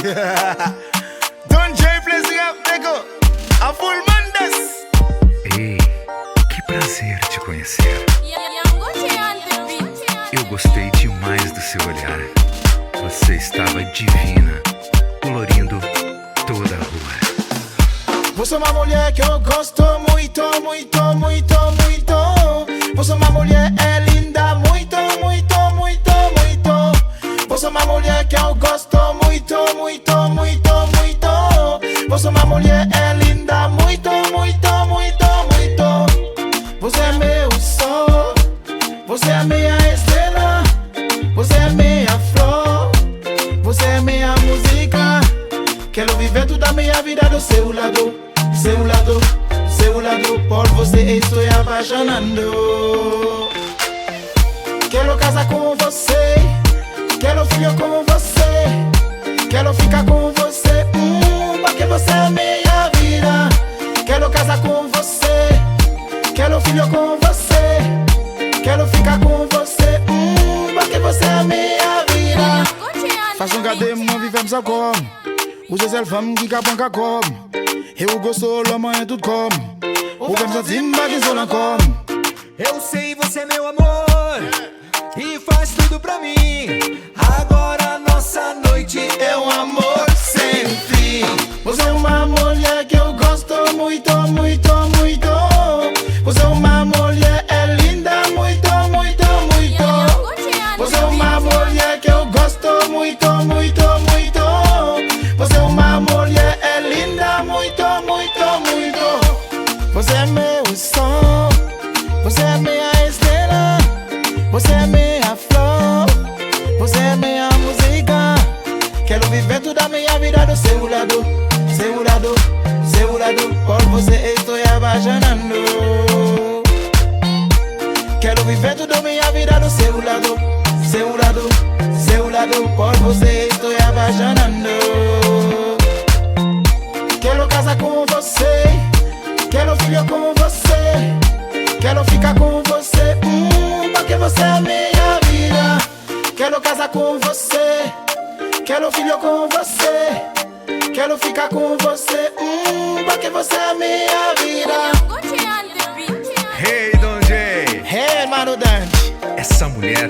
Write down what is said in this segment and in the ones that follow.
Don J Blessing up, nego. A full Mondes. Ei, que prazer te conhecer. Eu gostei demais do seu olhar. Você estava divina, colorindo toda a rua. Você é uma mulher que eu gosto muito, muito, muito, muito. Você é uma mulher linda, muito, muito, muito, muito. Você é uma mulher que eu gosto muito, muito, muito, muito. Você é uma mulher linda, muito, muito, muito, muito. Você é meu sol, você é minha estrela, você é minha flor, você é minha música. Quero viver toda a minha vida do seu lado, seu lado, seu lado. Por você estou apaixonando. Quero casar com você, quero filho com você, quero ficar com você, porque você é minha vida. Quero casar com você, quero filho com você, quero ficar com você, porque você é minha vida. Faz gadem, moi vivemos a comme. Vous êtes femme qui capanca comme. Et o gosto, l'homme é tudo como. O vemos a timba que sola como. Eu sei, você é meu amor e faz tudo pra mim. Agora nossa noite É um amor sem fim. Você é uma mulher que eu gosto muito, muito, muito. Você é uma mulher linda, muito, muito, muito. Você é uma mulher que eu gosto muito, muito, muito. Você é uma mulher linda, muito, muito, muito. Você é meu som, você é minha estrela, você é minha flor, você é minha música. Quero viver toda a minha vida do seu lado, seu lado, seu lado. Por você estou apaixonando. Quero viver toda a minha vida do seu lado, seu lado, seu lado. Por você estou apaixonando. Quero casar com você, quero filho com você, quero ficar com você, porque você é minha vida. Quero casar com você, quero filho com você, quero ficar com você, porque você é minha vida. Hey, Don J! Hey, mano Dante. Essa mulher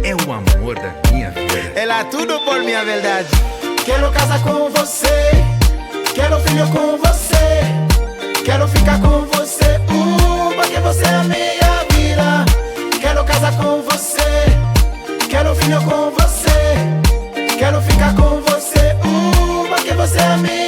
é o amor da minha vida. Ela é tudo por minha verdade. Quero casar com você, quero filho com você, quero ficar com você, porque você é minha vida. Quero casar com você, quero filho com você, quero ficar com você, porque você é minha